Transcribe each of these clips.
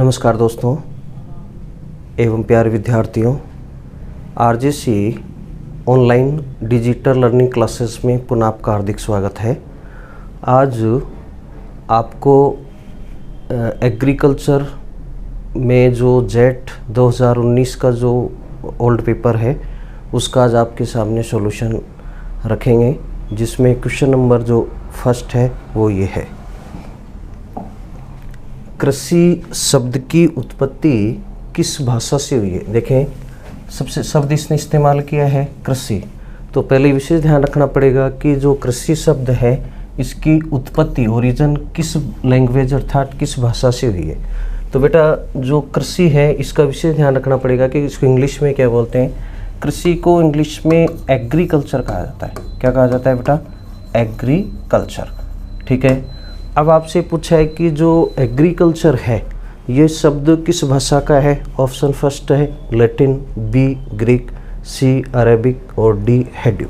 नमस्कार दोस्तों एवं प्यारे विद्यार्थियों, RJC online digital learning classes में पुनः आपका हार्दिक स्वागत है। आज आपको एग्रीकल्चर में जो जेट 2019 का जो ओल्ड पेपर है उसका आज आपके सामने सॉल्यूशन रखेंगे, जिसमें क्वेश्चन नंबर जो फर्स्ट है वो ये है। कृषि शब्द की उत्पत्ति किस भाषा से हुई है? देखें, सबसे शब्द इसने इस्तेमाल किया है कृषि, तो पहले विशेष ध्यान रखना पड़ेगा कि जो कृषि शब्द है इसकी उत्पत्ति ओरिजिन किस लैंग्वेज अर्थात किस भाषा से हुई है। तो बेटा जो कृषि है इसका विशेष ध्यान रखना पड़ेगा कि इसको इंग्लिश में क्या बोलते हैं। कृषि को इंग्लिश में एग्रीकल्चर कहा जाता है। क्या कहा जाता है बेटा? एग्रीकल्चर। ठीक है। अब आपसे पूछा है कि जो एग्रीकल्चर है ये शब्द किस भाषा का है। ऑप्शन फर्स्ट है लैटिन, बी ग्रीक, सी अरेबिक और डी हेब्रू।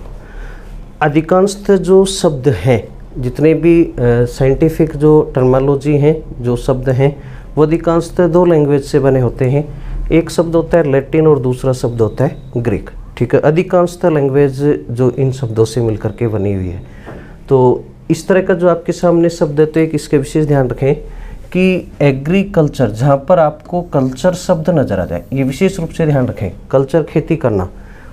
अधिकांशतः जो शब्द हैं, जितने भी साइंटिफिक जो टर्मिनोलॉजी हैं, जो शब्द हैं, वो अधिकांशतः दो लैंग्वेज से बने होते हैं। एक शब्द होता है लैटिन और दूसरा शब्द होता है ग्रीक। ठीक है। अधिकांशतः लैंग्वेज जो इन शब्दों से मिलकर के बनी हुई है। तो इस तरह का जो आपके सामने शब्द है, तो एक इसके विशेष ध्यान रखें कि एग्रीकल्चर, जहाँ पर आपको कल्चर शब्द नजर आ जाए, ये विशेष रूप से ध्यान रखें। कल्चर खेती करना,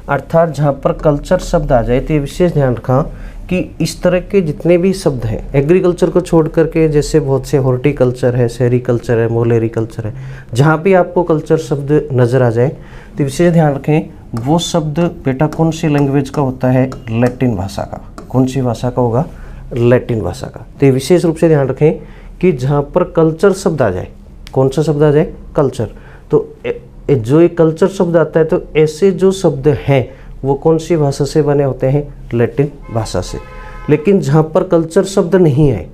अर्थात जहाँ पर कल्चर शब्द आ जाए तो ये विशेष ध्यान रखा कि इस तरह के जितने भी शब्द हैं एग्रीकल्चर को छोड़ करके, जैसे बहुत से हॉर्टिकल्चर है, सेरिकल्चर है, मोलेरिकल्चर है, जहाँ भी आपको कल्चर शब्द नज़र आ जाए तो विशेष ध्यान रखें वो शब्द बेटा कौन सी लैंग्वेज का होता है? लैटिन भाषा का। कौन सी भाषा का होगा? लैटिन भाषा का। तो ये विशेष रूप से ध्यान रखें कि जहाँ पर कल्चर शब्द आ जाए, कौन सा शब्द आ जाए? कल्चर। तो जो एक कल्चर शब्द आता है तो ऐसे जो शब्द हैं वो कौन सी भाषा से बने होते हैं? लैटिन भाषा से। लेकिन जहाँ पर कल्चर शब्द नहीं है,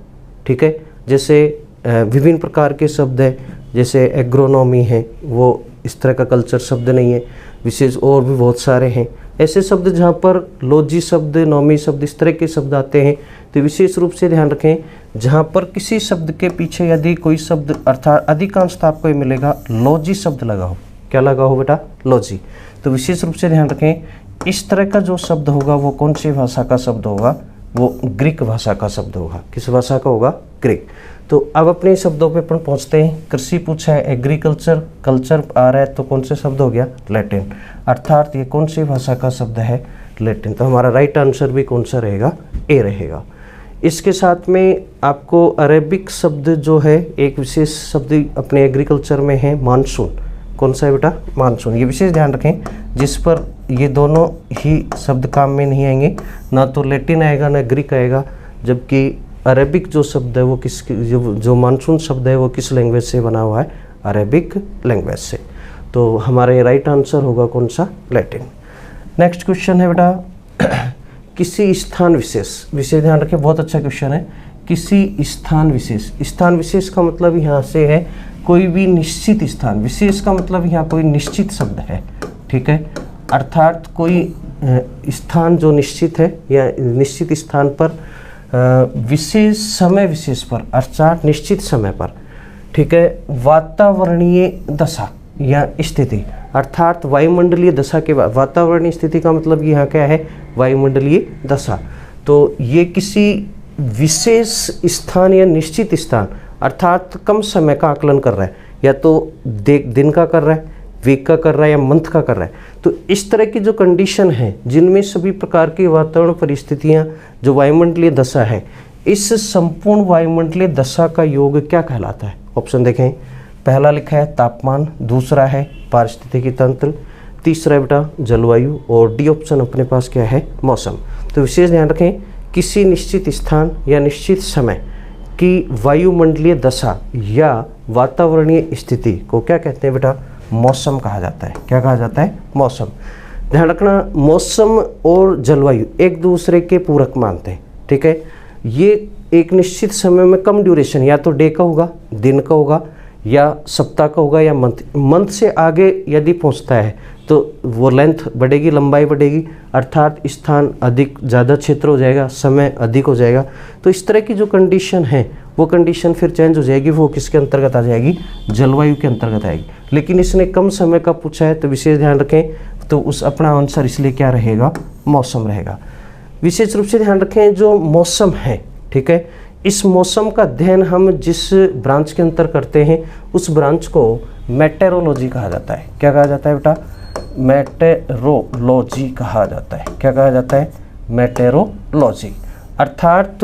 ठीक है, जैसे विभिन्न प्रकार के शब्द हैं, जैसे एग्रोनॉमी है, वो इस तरह का कल्चर शब्द नहीं है। विशेष और भी बहुत सारे हैं ऐसे शब्द जहाँ पर लॉजी शब्द, नॉमी शब्द, इस तरह के शब्द आते हैं। तो विशेष रूप से ध्यान रखें जहाँ पर किसी शब्द के पीछे यदि कोई शब्द, अर्थात अधिकांशतः आपको ये मिलेगा लॉजी शब्द लगा हो। क्या लगा हो बेटा? लॉजी। तो विशेष रूप से ध्यान रखें इस तरह का जो शब्द होगा वो कौन सी भाषा का शब्द होगा? वो ग्रीक भाषा का शब्द होगा। किस भाषा का होगा? ग्रीक। तो अब अपने शब्दों पे अपन पहुँचते हैं। कृषि पूछा है, एग्रीकल्चर, कल्चर आ रहा है, तो कौन से शब्द हो गया? लैटिन। अर्थात ये कौन सी भाषा का शब्द है? लैटिन। तो हमारा राइट आंसर भी कौन सा रहेगा? ए रहेगा। इसके साथ में आपको अरेबिक शब्द जो है, एक विशेष शब्द अपने एग्रीकल्चर में है मानसून। कौन सा है बेटा? मानसून। ये विशेष ध्यान रखें जिस पर ये दोनों ही शब्द काम में नहीं आएंगे, ना तो लैटिन आएगा ना ग्रीक आएगा, जबकि अरेबिक जो शब्द है वो जो मानसून शब्द है वो किस लैंग्वेज से बना हुआ है? अरेबिक लैंग्वेज से। तो हमारे राइट आंसर होगा कौन सा? लैटिन। नेक्स्ट क्वेश्चन है बेटा किसी स्थान विशेष। विशेष ध्यान रखें, बहुत अच्छा क्वेश्चन है। किसी स्थान विशेष। स्थान विशेष का मतलब यहाँ से है कोई भी निश्चित स्थान। विशेष का मतलब यहाँ कोई निश्चित शब्द है। ठीक है। अर्थात कोई स्थान जो निश्चित है या निश्चित स्थान पर विशेष समय विशेष पर, अर्थात निश्चित समय पर, ठीक है, वातावरणीय दशा या स्थिति, अर्थात वायुमंडलीय दशा के बाद। वातावरणीय स्थिति का मतलब यहाँ क्या है? वायुमंडलीय दशा। तो ये किसी विशेष स्थान या निश्चित स्थान, अर्थात कम समय का आकलन कर रहा है, या तो दिन का कर रहा है, वीक का कर रहा है, या मंथ का कर रहा है। तो इस तरह की जो कंडीशन है जिनमें सभी प्रकार की वातावरण परिस्थितियां, जो वायुमंडलीय दशा है, इस संपूर्ण वायुमंडलीय दशा का योग क्या कहलाता है? ऑप्शन देखें, पहला लिखा है तापमान, दूसरा है पारिस्थितिकी तंत्र, तीसरा है बेटा जलवायु, और डी ऑप्शन अपने पास क्या है? मौसम। तो विशेष ध्यान रखें किसी निश्चित स्थान या निश्चित समय की वायुमंडलीय दशा या वातावरणीय स्थिति को क्या कहते हैं बेटा? मौसम कहा जाता है। क्या कहा जाता है? मौसम। ध्यान रखना मौसम और जलवायु एक दूसरे के पूरक मानते हैं। ठीक है। ये एक निश्चित समय में कम ड्यूरेशन, या तो डे का होगा, दिन का होगा, या सप्ताह का होगा, या मंथ से आगे यदि पहुंचता है तो वो लेंथ बढ़ेगी, लंबाई बढ़ेगी, अर्थात स्थान अधिक ज़्यादा क्षेत्र हो जाएगा, समय अधिक हो जाएगा। तो इस तरह की जो कंडीशन है वो कंडीशन फिर चेंज हो जाएगी, वो किसके अंतर्गत आ जाएगी, जलवायु के अंतर्गत आएगी। लेकिन इसने कम समय का पूछा है तो विशेष ध्यान रखें, तो उस अपना आंसर इसलिए क्या रहेगा, मौसम रहेगा। विशेष रूप से ध्यान रखें जो मौसम है, ठीक है, इस मौसम का अध्ययन हम जिस ब्रांच के अंतर करते हैं उस ब्रांच को मेटेरोलॉजी कहा जाता है। क्या कहा जाता है बेटा, मेटेरोलॉजी कहा जाता है। क्या कहा जाता है, मेटेरोलॉजी। अर्थात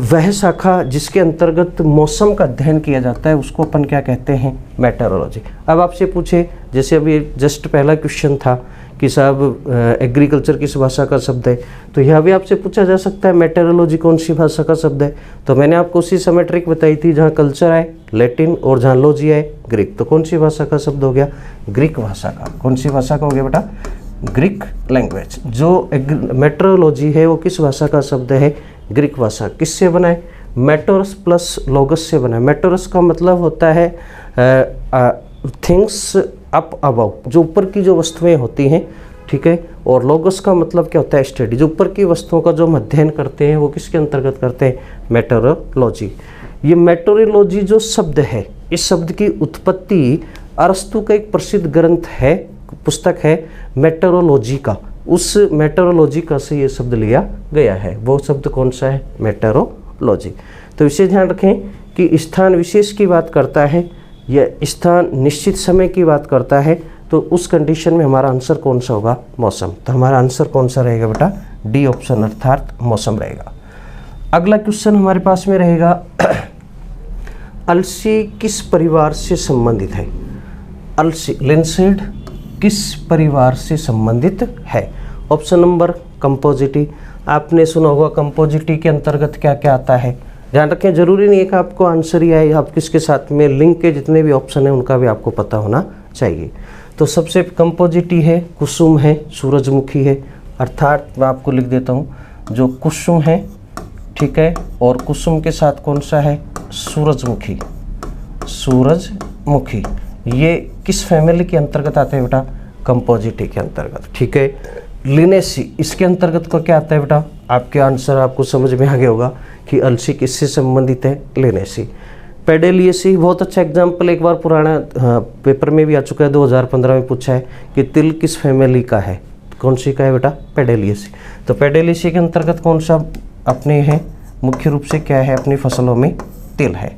वह शाखा जिसके अंतर्गत मौसम का अध्ययन किया जाता है उसको अपन क्या कहते हैं, मेटेरोलॉजी। अब आपसे पूछे, जैसे अभी जस्ट पहला क्वेश्चन था कि साहब एग्रीकल्चर किस भाषा का शब्द है, तो यह भी आपसे पूछा जा सकता है मेटेरोलॉजी कौन सी भाषा का शब्द है। तो मैंने आपको उसी समय ट्रिक बताई थी, जहाँ कल्चर आए लैटिन और जहाँ लॉजी आए ग्रीक, तो कौन सी भाषा का शब्द हो गया, ग्रीक भाषा का। कौन सी भाषा का हो गया बेटा, ग्रीक लैंग्वेज। जो मेट्रोलॉजी है वो किस भाषा का शब्द है, ग्रीक भाषा। किससे बना है, मेटोरस प्लस लोगस से बना है। मेटोरस का मतलब होता है थिंग्स अप अबव, जो ऊपर की जो वस्तुएं होती हैं, ठीक है, और लोगस का मतलब क्या होता है, स्टडी, जो ऊपर की वस्तुओं का जो हम अध्ययन करते हैं वो किसके अंतर्गत करते हैं, मेटोरोलॉजी। ये मेटोरोलॉजी जो शब्द है, इस शब्द की उत्पत्ति अरस्तु का एक प्रसिद्ध ग्रंथ है, पुस्तक है मेटोरोलॉजी का, उस मेटोरोलॉजी का से ये शब्द लिया गया है। वो शब्द कौन सा है, मेटोरोलॉजी। तो विशेष ध्यान रखें कि स्थान विशेष की बात करता है, यह स्थान निश्चित समय की बात करता है, तो उस कंडीशन में हमारा आंसर कौन सा होगा, मौसम। तो हमारा आंसर कौन सा रहेगा बेटा, डी ऑप्शन अर्थात मौसम रहेगा। अगला क्वेश्चन हमारे पास में रहेगा अलसी किस परिवार से संबंधित है। अलसी लिंसीड किस परिवार से संबंधित है। Option number Compositae. आपने सुना होगा कंपोजिटी के अंतर्गत क्या क्या आता है। ध्यान रखें, जरूरी नहीं है कि आपको आंसर ही आए, आप किसके साथ में लिंक के जितने भी ऑप्शन हैं उनका भी आपको पता होना चाहिए। तो सबसे कंपोजिटी है, कुसुम है, सूरजमुखी है। अर्थात मैं आपको लिख देता हूँ, जो कुसुम है, ठीक है, और कुसुम के साथ कौन सा है, सूरजमुखी। सूरजमुखी ये किस फैमिली के अंतर्गत आते हैं बेटा, कंपोजिटी के अंतर्गत, ठीक है। लिनेसी इसके अंतर्गत को क्या आता है बेटा, आपके आंसर आपको समझ में आ गया होगा कि अलसी किससे संबंधित है, लिनेसी। पेडेलिएसी बहुत अच्छा एग्जाम्पल, एक बार पुराना पेपर में भी आ चुका है, 2015 में पूछा है कि तिल किस फैमिली का है, कौन सी का है बेटा, पेडेलिएसी। तो पेडेलिएसी के अंतर्गत कौन सा अपने हैं, मुख्य रूप से क्या है, अपनी फसलों में तिल है।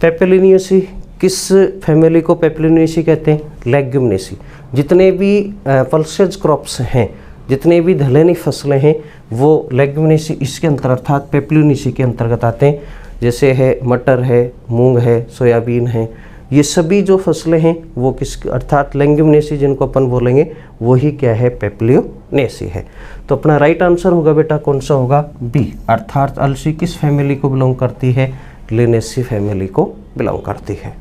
पेपिलिनियसी किस फैमिली को पेपिलिनियसी कहते हैं, लेग्यूमिनेसी। जितने भी पल्सेज क्रॉप्स हैं, जितने भी दलहनी फसलें हैं वो लेग्यूमिनेसी इसके अंतर्गत अर्थात पेपिलिनियसी के अंतर्गत आते हैं। जैसे है मटर है, मूंग है, सोयाबीन है, ये सभी जो फसलें हैं वो किस अर्थात लेग्यूमिनेसी जिनको अपन बोलेंगे वही क्या है, पेपिलिनियसी है। तो अपना राइट आंसर होगा बेटा कौन सा होगा, बी, अर्थात अलसी किस फैमिली को बिलोंग करती है, लिनेसी फैमिली को बिलोंग करती है।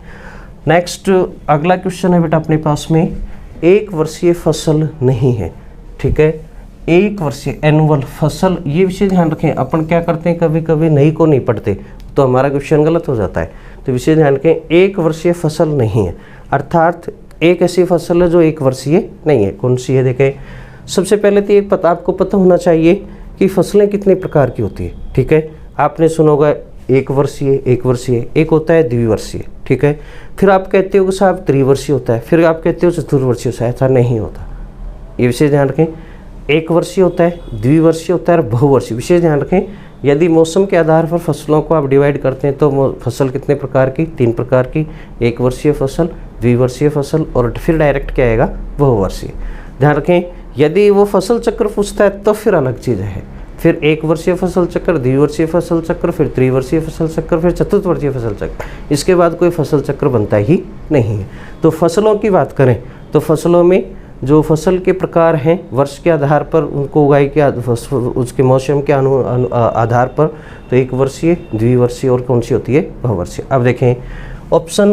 नेक्स्ट अगला क्वेश्चन है बेटा अपने पास में, एक वर्षीय फसल नहीं है, ठीक है, एक वर्षीय एनुअल फसल। ये विषय ध्यान रखें, अपन क्या करते हैं कभी कभी नहीं को नहीं पढ़ते तो हमारा क्वेश्चन गलत हो जाता है। तो विषय ध्यान रखें, एक वर्षीय फसल नहीं है, अर्थात एक ऐसी फसल है जो एक वर्षीय नहीं है। कौन सी है, देखें सबसे पहले तो ये आपको पता होना चाहिए कि फसलें कितने प्रकार की होती है, ठीक है। आपने सुना होगा एक वर्षीय, एक वर्षीय, एक होता है द्विवर्षीय, ठीक है। फिर आप कहते हो कि साहब त्रिवर्षीय होता है, फिर आप कहते हो चतुर्वर्षीय होता है, ऐसा नहीं होता। ये विशेष ध्यान रखें, एक वर्षीय होता है, द्विवर्षीय होता है और बहुवर्षीय। विशेष ध्यान रखें, यदि मौसम के आधार पर फसलों को आप डिवाइड करते हैं तो फसल कितने प्रकार की, 3 प्रकार की, एक वर्षीय फसल, द्विवर्षीय फसल और फिर डायरेक्ट क्या आएगा, बहुवर्षीय। ध्यान रखें, यदि वो फसल चक्र पूछता है तो फिर अलग चीज़ है, फिर एक वर्षीय फसल चक्र, द्विवर्षीय फसल चक्र, फिर त्रिवर्षीय फसल चक्र, फिर चतुर्थवर्षीय फसल चक्र, इसके बाद कोई फसल चक्र बनता ही नहीं है। तो फसलों की बात करें तो फसलों में जो फसल के प्रकार हैं वर्ष के आधार पर उनको उगाई के उसके मौसम के आधार पर, तो एक वर्षीय, द्विवर्षीय और कौन सी होती है, बहुवर्षीय। अब देखें ऑप्शन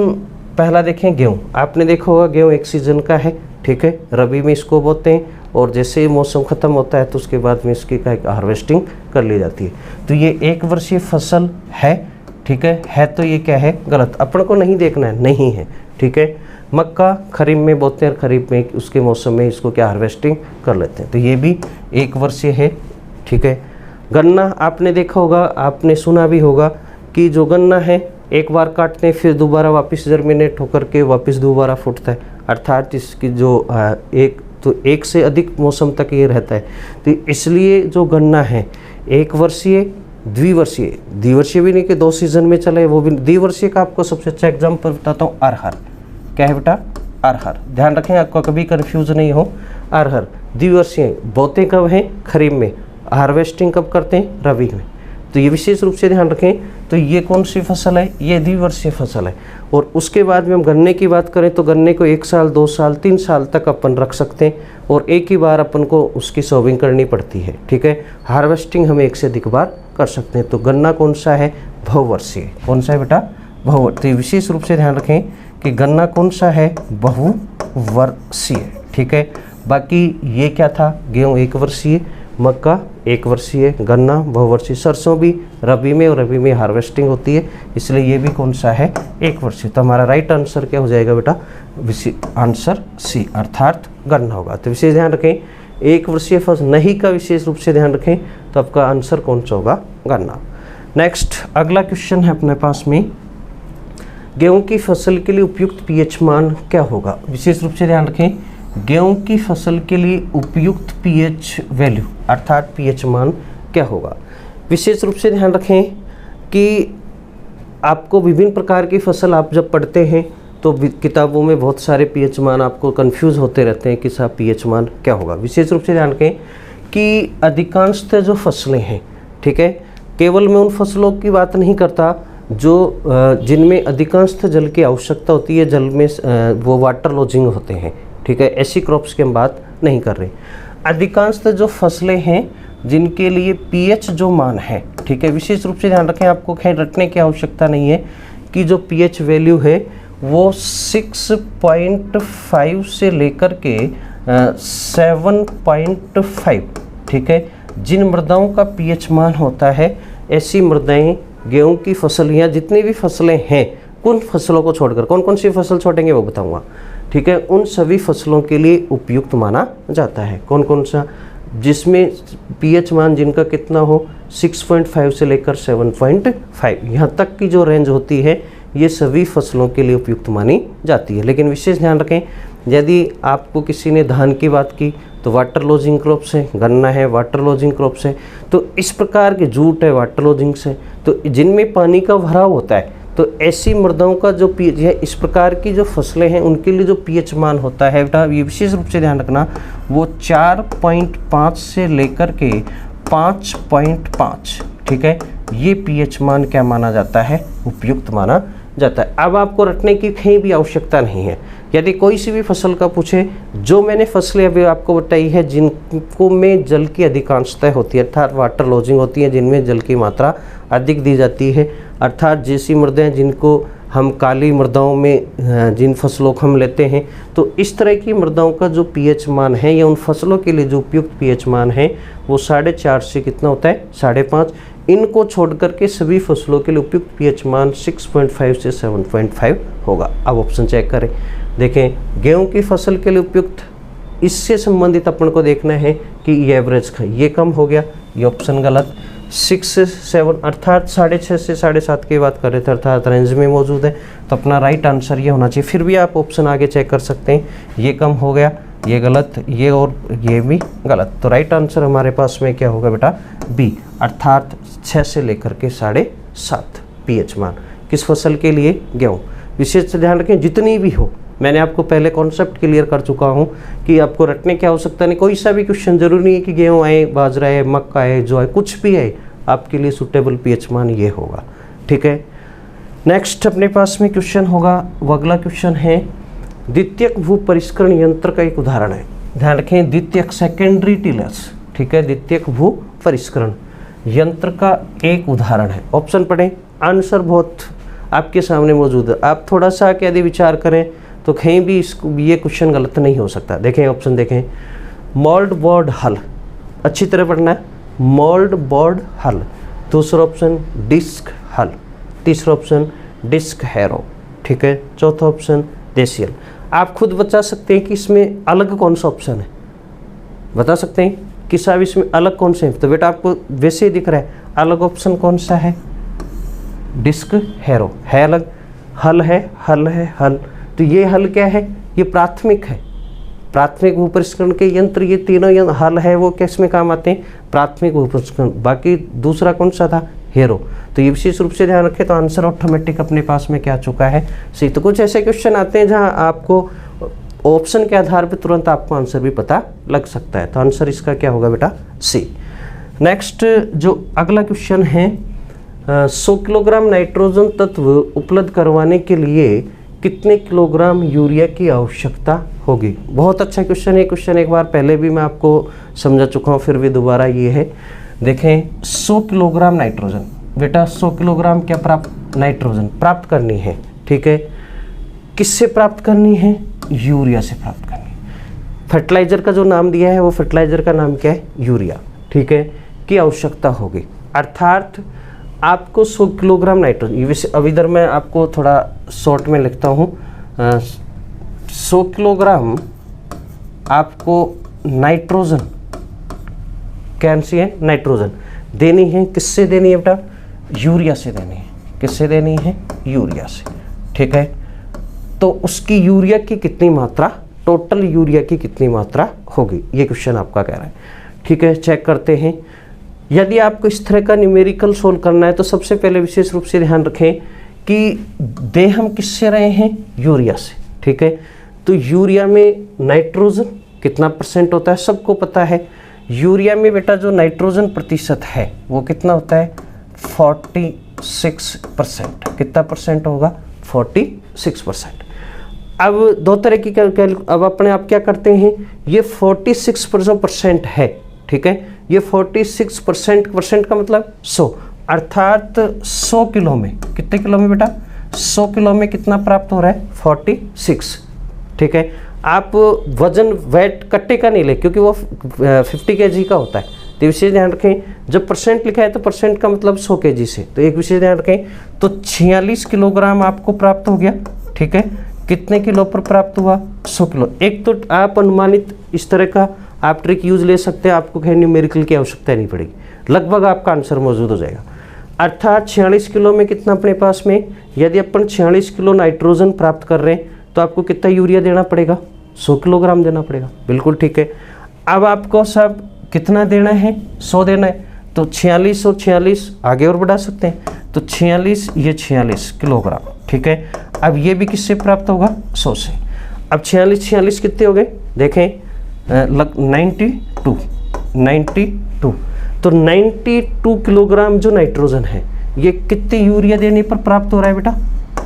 पहला देखें, गेहूँ। आपने देखा होगा गेहूँ एक सीजन का है, ठीक है, रबी में इसको बोते हैं और जैसे ही मौसम ख़त्म होता है तो उसके बाद में इसकी हार्वेस्टिंग कर ली जाती है। तो ये एक वर्षीय फसल है, ठीक है तो ये क्या है, गलत, अपन को नहीं देखना है, नहीं है, ठीक है। मक्का खरीफ में बोते हैं, खरीफ में उसके मौसम में इसको क्या हार्वेस्टिंग कर लेते हैं, तो ये भी एक वर्षीय है, ठीक है। गन्ना आपने देखा होगा, आपने सुना भी होगा कि जो गन्ना है एक बार काटते हैं फिर दोबारा वापस जर्मिनेट होकर के वापस दोबारा फूटता है, अर्थात इसकी जो एक से अधिक मौसम तक ये रहता है। तो इसलिए जो गन्ना है एक वर्षीय, द्विवर्षीय भी नहीं कि 2 सीजन में चले, वो भी द्विवर्षीय का आपको सबसे अच्छा एग्जाम्पल बताता हूँ, अरहर। क्या है बेटा? अरहर। ध्यान रखें आपको कभी कंफ्यूज नहीं हो। अरहर द्विवर्षीय, बोते कब हैं? खरीफ में। हार्वेस्टिंग कब करते हैं? रबी में। तो ये विशेष रूप से ध्यान रखें। तो ये कौन सी फसल है? ये द्विवर्षीय फसल है। और उसके बाद में हम गन्ने की बात करें तो गन्ने को 1 साल, 2 साल, 3 साल तक अपन रख सकते हैं और एक ही बार अपन को उसकी सोविंग करनी पड़ती है, ठीक है। हार्वेस्टिंग हम 1 से अधिक बार कर सकते हैं। तो गन्ना कौन सा है? बहुवर्षीय। कौन सा है बेटा? बहुवर्षीय। तो विशेष रूप से ध्यान रखें कि गन्ना कौन सा है? बहुवर्षीय, ठीक है। बाकी ये क्या था? गेहूँ 1 वर्षीय, मक्का 1 वर्षीय, गन्ना बहुवर्षीय, सरसों भी रबी में और रबी में हार्वेस्टिंग होती है, इसलिए ये भी कौन सा है? 1 वर्षीय। तो हमारा राइट आंसर क्या हो जाएगा बेटा? आंसर सी, अर्थात गन्ना होगा। तो विशेष ध्यान रखें 1 वर्षीय फसल नहीं का विशेष रूप से ध्यान रखें, तो आपका आंसर कौन सा होगा? गन्ना। नेक्स्ट अगला क्वेश्चन है अपने पास में, गेहूं की फसल के लिए उपयुक्त पीएच मान क्या होगा? विशेष रूप से ध्यान रखें गेहूं की फसल के लिए उपयुक्त पीएच वैल्यू अर्थात पीएच मान क्या होगा? विशेष रूप से ध्यान रखें कि आपको विभिन्न प्रकार की फसल आप जब पढ़ते हैं तो किताबों में बहुत सारे पीएच मान आपको कंफ्यूज होते रहते हैं कि साहब पीएच मान क्या होगा। विशेष रूप से ध्यान रखें कि अधिकांशतः जो फसलें हैं, ठीक है, केवल मैं उन फसलों की बात नहीं करता जो जिनमें अधिकांशतः जल की आवश्यकता होती है, जल में वो वाटर लॉजिंग होते हैं, ठीक है, ऐसी क्रॉप्स की हम बात नहीं कर रहे। अधिकांशतः जो फसलें हैं जिनके लिए पीएच जो मान है, ठीक है, विशेष रूप से ध्यान रखें, आपको खैर रटने की आवश्यकता नहीं है कि जो पीएच वैल्यू है वो 6.5 से लेकर के 7.5, ठीक है, जिन मृदाओं का पीएच मान होता है ऐसी मृदाएं गेहूं की फसल या जितनी भी फसलें हैं, उन फसलों को छोड़कर कौन कौन सी फसल छोड़ेंगे वो बताऊंगा, ठीक है, उन सभी फसलों के लिए उपयुक्त माना जाता है। कौन कौन सा? जिसमें पीएच मान जिनका कितना हो 6.5 से लेकर 7.5 यहाँ तक की जो रेंज होती है ये सभी फसलों के लिए उपयुक्त मानी जाती है। लेकिन विशेष ध्यान रखें, यदि आपको किसी ने धान की बात की तो वाटर लॉजिंग क्रॉप्स है, गन्ना है वाटर लॉजिंग क्रॉप्स है, तो इस प्रकार के जूट है वाटर लॉजिंग से, तो जिनमें पानी का भराव होता है तो ऐसी मृदाओं का जो पीएच है, इस प्रकार की जो फसलें हैं उनके लिए जो पीएच मान होता है बेटा, ये विशेष रूप से ध्यान रखना, वो 4.5 से लेकर के 5.5, ठीक है, ये पीएच मान क्या माना जाता है? उपयुक्त माना जाता है। अब आपको रटने की कहीं भी आवश्यकता नहीं है। यदि कोई सी भी फसल का पूछे, जो मैंने फसलें अभी आपको बताई है जिनको में जल की अधिकांशता होती है अर्थात वाटर लॉजिंग होती है, जिनमें जल की मात्रा अधिक दी जाती है, अर्थात जैसी मृदाएं जिनको हम काली मृदाओं में जिन फसलों को हम लेते हैं, तो इस तरह की मृदाओं का जो पीएच मान है या उन फसलों के लिए जो उपयुक्त पीएच मान है वो 4.5 से कितना होता है? 5.5। इनको छोड़ करके सभी फसलों के लिए उपयुक्त पीएच मान 6.5 से 7.5 होगा। अब ऑप्शन चेक करें, देखें गेहूं की फसल के लिए उपयुक्त, इससे संबंधित अपन को देखना है कि ये एवरेज का ये कम हो गया, ये ऑप्शन गलत। 6 से 7 अर्थात 6.5 से 7.5 की बात कर रहे थे, अर्थात रेंज में मौजूद है, तो अपना राइट आंसर ये होना चाहिए। फिर भी आप ऑप्शन आगे चेक कर सकते हैं, ये कम हो गया, ये गलत, ये और ये भी गलत। तो राइट आंसर हमारे पास में क्या होगा बेटा? बी, अर्थात 6 से लेकर के 7.5 पीएच मान किस फसल के लिए? गेहूँ। विशेष से ध्यान रखें जितनी भी हो, मैंने आपको पहले कॉन्सेप्ट क्लियर कर चुका हूँ कि आपको रटने की आवश्यकता नहीं। कोई सा भी क्वेश्चन जरूरी नहीं है कि गेहूँ आए, बाजरा है, मक्का है, जो है, कुछ भी है, आपके लिए सुटेबल पीएच मान ये होगा, ठीक है। नेक्स्ट अपने पास में क्वेश्चन होगा, वो अगला क्वेश्चन है द्वितीयक भू परिष्करण यंत्र का एक उदाहरण है। ध्यान रखें द्वितीयक सेकेंडरी टिलर्स, ठीक है, द्वितीयक भू परिष्करण यंत्र का एक उदाहरण है। ऑप्शन पढ़ें, आंसर बहुत आपके सामने मौजूद है। आप थोड़ा सा यदि विचार करें तो कहीं भी ये क्वेश्चन गलत नहीं हो सकता। देखें ऑप्शन देखें, मोल्ड बोर्ड हल, अच्छी तरह पढ़ना है, मोल्ड बोर्ड हल। दूसरा ऑप्शन डिस्क हल, तीसरा ऑप्शन डिस्क हैरो, ठीक है, चौथा ऑप्शन देसियल। आप खुद बता सकते हैं कि इसमें अलग कौन सा ऑप्शन है, बता सकते हैं कि साहब इसमें अलग कौन से हैं। तो बेटा आपको वैसे ही दिख रहा है अलग ऑप्शन कौन सा है, डिस्क हैरो है अलग, हल है, हल है, हल। तो ये हल क्या है, ये प्राथमिक है, प्राथमिक भूपरिष्करण के यंत्र, ये तीनों यंत्र हल है वो किस में काम आते हैं, प्राथमिक भूपरिष्करण। बाकी दूसरा कौन सा था, हेरो। तो ये विशेष रूप से ध्यान रखें। तो आंसर ऑटोमेटिक अपने पास में क्या आ चुका है, सही। तो कुछ ऐसे क्वेश्चन आते हैं जहां आपको ऑप्शन के आधार पर तुरंत आपको आंसर भी पता लग सकता है। तो आंसर इसका क्या होगा बेटा, सी। नेक्स्ट जो अगला क्वेश्चन है, 100 किलोग्राम नाइट्रोजन तत्व उपलब्ध करवाने के लिए कितने किलोग्राम यूरिया की आवश्यकता होगी। बहुत अच्छा क्वेश्चन है। क्वेश्चन एक बार पहले भी मैं आपको समझा चुका हूँ, फिर भी दोबारा ये है। देखें 100 किलोग्राम नाइट्रोजन, बेटा 100 किलोग्राम क्या प्राप्त, नाइट्रोजन प्राप्त करनी है, ठीक है। किससे प्राप्त करनी है, यूरिया से प्राप्त करनी है। फर्टिलाइजर का जो नाम दिया है वो फर्टिलाइजर का नाम क्या है, यूरिया, ठीक है, की आवश्यकता होगी। अर्थात आपको 100 किलोग्राम नाइट्रोजन, अब इधर मैं आपको थोड़ा शॉर्ट में लिखता हूँ, 100 किलोग्राम आपको नाइट्रोजन, कैंसी है, नाइट्रोजन देनी है। किससे देनी है बेटा, यूरिया से देनी है। किससे देनी है, यूरिया से, ठीक है। तो उसकी यूरिया की कितनी मात्रा, टोटल यूरिया की कितनी मात्रा होगी, ये क्वेश्चन आपका कह रहा है, ठीक है। चेक करते हैं। यदि आपको इस तरह का न्यूमेरिकल सोल्व करना है तो सबसे पहले विशेष रूप से ध्यान रखें कि दे हम किससे रहे हैं, यूरिया से, ठीक है। तो यूरिया में नाइट्रोजन कितना परसेंट होता है, सबको पता है। यूरिया में बेटा जो नाइट्रोजन प्रतिशत है वो कितना होता है, 46%। कितना परसेंट होगा, 46%। अब दो तरह की अब अपने आप क्या करते हैं, ये 46% है, ठीक है। ये 46% का मतलब 100, अर्थात 100 किलो में, कितने किलो में बेटा, 100 किलो में कितना प्राप्त हो रहा है, 46, ठीक है। आप वजन वेट कट्टे का नहीं ले, क्योंकि वो 50 kg का होता है। तो विशेष ध्यान रखें, जब परसेंट लिखा है तो परसेंट का मतलब 100 kg से, तो एक विशेष ध्यान रखें। तो 46 किलोग्राम आपको प्राप्त हो गया, ठीक है। कितने किलो पर प्राप्त हुआ, 100 किलो। एक तो आप अनुमानित इस तरह का आप ट्रिक यूज ले सकते हैं, आपको कहीं न्यूमेरिकल की आवश्यकता नहीं पड़ेगी, लगभग आपका आंसर मौजूद हो जाएगा। अर्थात 46 किलो में कितना अपने पास में, यदि अपन 46 किलो नाइट्रोजन प्राप्त कर रहे हैं तो आपको कितना यूरिया देना पड़ेगा, 100 किलोग्राम देना पड़ेगा, बिल्कुल ठीक है। अब आपको सब कितना देना है, 100 देना है। तो 46 और 46 आगे और बढ़ा सकते हैं, तो 46 ये 46 किलोग्राम, ठीक है। अब ये भी किससे प्राप्त होगा, 100 से। अब 46 कितने हो गए, देखें 92। तो 92 किलोग्राम जो नाइट्रोजन है ये कितने यूरिया देने पर प्राप्त हो रहा है बेटा,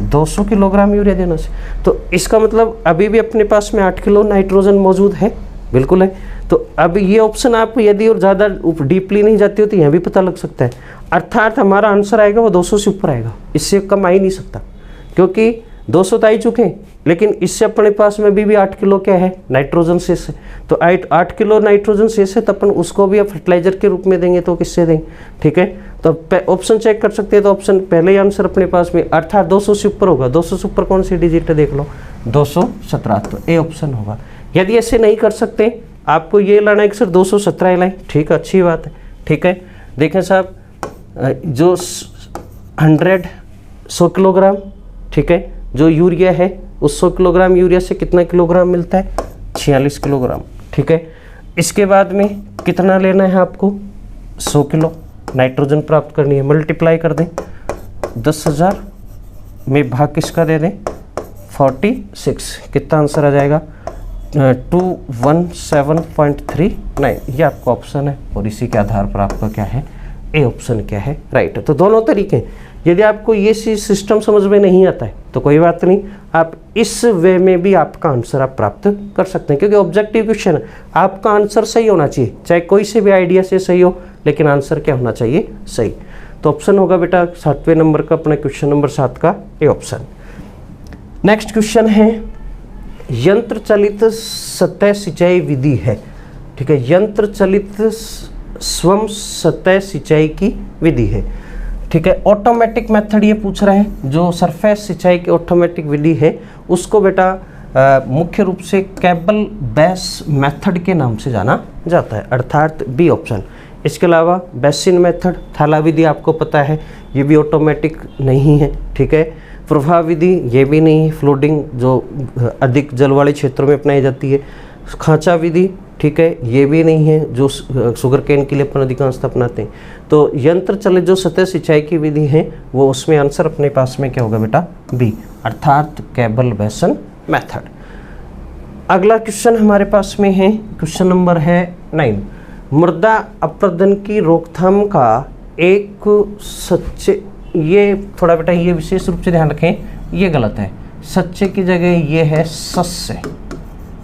200 किलोग्राम यूरिया देने से। तो इसका मतलब अभी भी अपने पास में 8 किलो नाइट्रोजन मौजूद है, बिल्कुल है। तो अब ये ऑप्शन आप यदि और ज़्यादा डीपली नहीं जाती हो तो यहाँ भी पता लग सकता है। अर्थात हमारा आंसर आएगा वो 200 से ऊपर आएगा, इससे कम आ ही नहीं सकता, क्योंकि 200 तो आ ही चुके हैं, लेकिन इससे अपने पास में भी 8 किलो क्या है, नाइट्रोजन शेष है। तो 8 किलो नाइट्रोजन शेष है, तो अपन उसको भी अब फर्टिलाइजर के रूप में देंगे तो किससे देंगे, ठीक है। तो ऑप्शन चेक कर सकते हैं, तो ऑप्शन पहले ही आंसर अपने पास में, अर्थात 200 से ऊपर होगा। 200 से ऊपर कौन सी डिजिट है देख लो, 217, तो ए ऑप्शन होगा। यदि ऐसे नहीं कर सकते, आपको ये लाना है कि सर 217 लाएं, ठीक है, अच्छी बात है, ठीक है। देखें साहब, जो 100 किलोग्राम, ठीक है, जो यूरिया है उस 100 किलोग्राम यूरिया से कितना किलोग्राम मिलता है, 46 किलोग्राम, ठीक है। इसके बाद में कितना लेना है आपको, 100 किलो नाइट्रोजन प्राप्त करनी है, मल्टीप्लाई कर दें, 10,000 में भाग किसका दे दें, 46, कितना आंसर आ जाएगा, 217.39। ये आपका ऑप्शन है, और इसी के आधार पर आपका क्या है, ए ऑप्शन क्या है, राइट है। तो दोनों तरीके, यदि आपको ये सिस्टम समझ में नहीं आता है तो कोई बात नहीं, आप इस वे में भी आपका आंसर आप प्राप्त कर सकते हैं, क्योंकि ऑब्जेक्टिव क्वेश्चन है, आपका आंसर सही होना चाहिए, चाहे कोई से भी आइडिया से सही हो, लेकिन आंसर क्या होना चाहिए, सही। तो ऑप्शन होगा बेटा 7वें नंबर का अपना क्वेश्चन नंबर 7 का ए ऑप्शन। नेक्स्ट क्वेश्चन है, यंत्र चलित सतह सिंचाई विधि है, ठीक है, यंत्र चलित स्वयं सतह सिंचाई की विधि है, ठीक है। ऑटोमेटिक मेथड ये पूछ रहा है, जो सरफेस सिंचाई की ऑटोमेटिक विधि है उसको बेटा मुख्य रूप से केबल बेस मेथड के नाम से जाना जाता है, अर्थात बी ऑप्शन। इसके अलावा बेसिन मेथड, थाला विधि आपको पता है, ये भी ऑटोमेटिक नहीं है, ठीक है। प्रवाह विधि ये भी नहीं है, फ्लोटिंग जो अधिक जल वाले क्षेत्रों में अपनाई जाती है। खांचा विधि, ठीक है, ये भी नहीं है जो शुगर केन के लिए अपन अधिकांशतः अपनाते हैं। तो यंत्र चलित जो सतह सिंचाई की विधि है वो उसमें आंसर अपने पास में क्या होगा बेटा, बी, अर्थात केबल बेसन मेथड। अगला क्वेश्चन हमारे पास में है, क्वेश्चन नंबर है 9। मृदा अपरदन की रोकथाम का एक सच्चे, ये थोड़ा बेटा ये विशेष रूप से ध्यान रखें, ये गलत है। सच्चे की जगह ये है सस्य,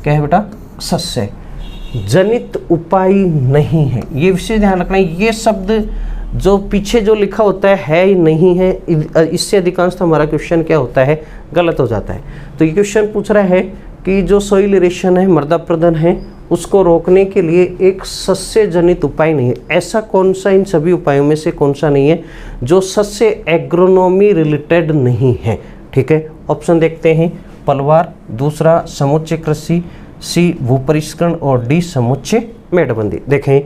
क्या है बेटा, सस्य जनित उपाय नहीं है, ये विशेष ध्यान रखना है। ये शब्द जो पीछे जो लिखा होता है ही नहीं है, इससे अधिकांश हमारा क्वेश्चन क्या होता है, गलत हो जाता है। तो ये क्वेश्चन पूछ रहा है कि जो सॉइल इरेशन है, मृदा अपरदन है, उसको रोकने के लिए एक सस्य जनित उपाय नहीं है। ऐसा कौन सा इन सभी उपायों में से कौन सा नहीं है जो सस्य एग्रोनॉमी रिलेटेड नहीं है, ठीक है। ऑप्शन देखते हैं, पलवार, दूसरा समुच्चय कृषि, सी भूपरिष्करण और डी समुच्चय मेड़बंदी। देखें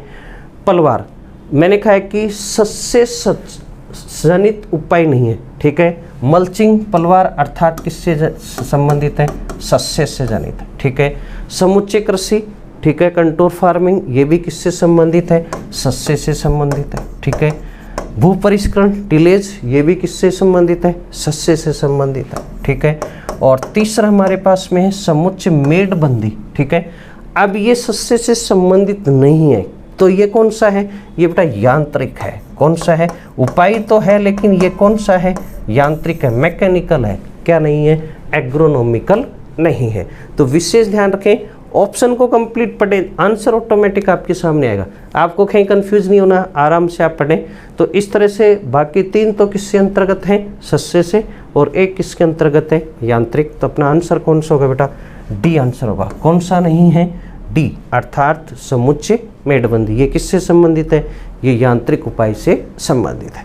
पलवार, मैंने कहा है कि सस्य जनित उपाय नहीं है, ठीक है। मल्चिंग पलवार अर्थात किससे संबंधित है, सस्य से जनित है, ठीक है। समुच्चय कृषि, ठीक है, कंटूर फार्मिंग, ये भी किससे संबंधित है, सस्य से संबंधित है, ठीक है। भूपरिष्करण टिलेज, ये भी किससे संबंधित है, सस्य से संबंधित है, ठीक है। और तीसरा हमारे पास में है समुच्चय मेड़बंदी, ठीक है। अब ये सस्य से संबंधित नहीं है, तो ये कौन सा है, ये बेटा यांत्रिक है। कौन सा है, उपाय तो है लेकिन ये कौन सा है, यांत्रिक है, मैकेनिकल है, क्या नहीं है, एग्रोनॉमिकल नहीं है। तो विशेष ध्यान रखें, ऑप्शन को कंप्लीट पढ़ें, आंसर ऑटोमेटिक आपके सामने आएगा, आपको कहीं कंफ्यूज नहीं होना, आराम से आप पढ़ें। तो इस तरह से बाकी 3 तो किससे अंतर्गत हैं, सस्य से, और 1 किसके अंतर्गत है, यांत्रिक। तो अपना आंसर कौन सा होगा बेटा, डी आंसर होगा। कौन सा नहीं है, डी, अर्थात समुच्चय मेड़बंदी। ये किससे संबंधित है, ये यांत्रिक उपाय से संबंधित है।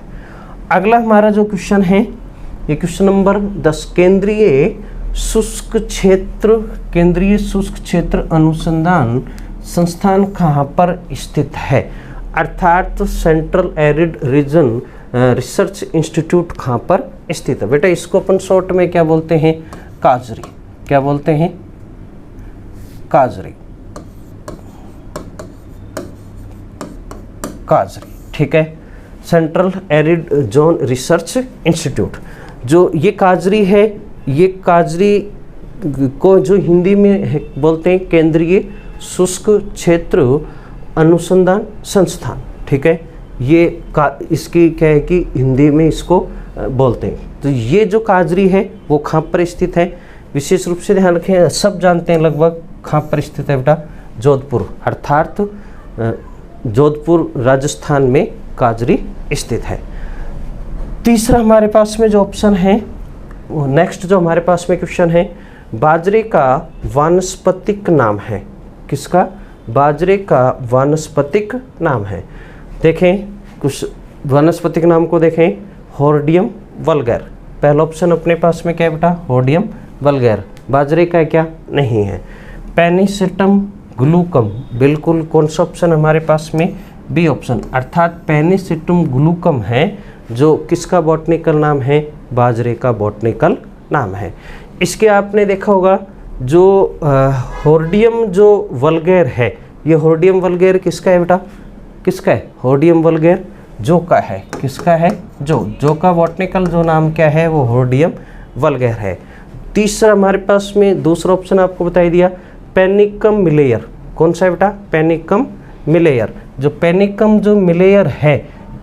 अगला हमारा जो क्वेश्चन है, ये क्वेश्चन नंबर 10, केंद्रीय शुष्क क्षेत्र अनुसंधान संस्थान कहाँ पर स्थित है, अर्थात central arid region research institute कहाँ पर स्थित है। बेटा इसको अपन शॉर्ट में क्या बोलते हैं, काजरी, क्या बोलते हैं, काजरी, काजरी, ठीक है। Central arid zone research institute, जो ये काजरी है, ये काजरी को जो हिंदी में बोलते हैं केंद्रीय शुष्क क्षेत्र अनुसंधान संस्थान, ठीक है। ये इसकी क्या है कि हिंदी में इसको बोलते हैं। तो ये जो काजरी है वो कहाँ पर स्थित है, विशेष रूप से ध्यान रखें, सब जानते हैं लगभग कहाँ पर स्थित है बेटा, जोधपुर, अर्थात जोधपुर राजस्थान में काजरी स्थित है। तीसरा हमारे पास में जो ऑप्शन है, नेक्स्ट जो हमारे पास में क्वेश्चन है, बाजरे का वानस्पतिक नाम है, किसका, बाजरे का वानस्पतिक नाम है। देखें कुछ वानस्पतिक नाम को देखें, होर्डियम वल्गैर, पहला ऑप्शन अपने पास में क्या है बेटा, होर्डियम वल्गैर, बाजरे का क्या नहीं है। पेनिसिटम ग्लूकम, बिल्कुल कौन सा ऑप्शन हमारे पास में, बी ऑप्शन, अर्थात पेनिसिटम ग्लूकम है जो किसका बॉटनिकल नाम है, बाजरे का बॉटनिकल नाम है। इसके आपने देखा होगा जो होर्डियम जो वल्गैर है, ये होर्डियम वल्गैर किसका है बेटा, किसका है, होर्डियम वल्गैर जो का है, किसका है, जो का बॉटनिकल जो नाम क्या है वो होर्डियम वल्गैर है। तीसरा हमारे पास में दूसरा ऑप्शन आपको बताई दिया, पेनिकम मिलेयर, कौन सा है बेटा, पेनिकम मिलेयर, जो पेनिकम जो मिलेयर है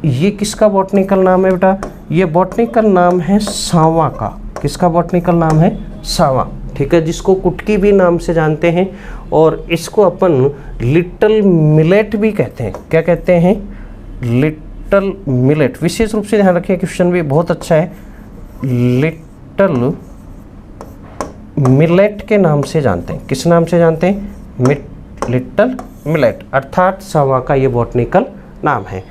ये किसका बॉटनिकल नाम है बेटा, ये बॉटनिकल नाम है सांवा का, किसका बॉटनिकल नाम है, सांवा, ठीक है, जिसको कुटकी भी नाम से जानते हैं, और इसको अपन लिटिल मिलेट भी कहते हैं, क्या कहते हैं, लिटिल मिलेट। विशेष रूप से ध्यान रखें, क्वेश्चन भी बहुत अच्छा है, लिटिल मिलेट के नाम से जानते हैं, किस नाम से जानते हैं, लिटिल मिलेट, अर्थात सांवा का ये बॉटनिकल नाम है।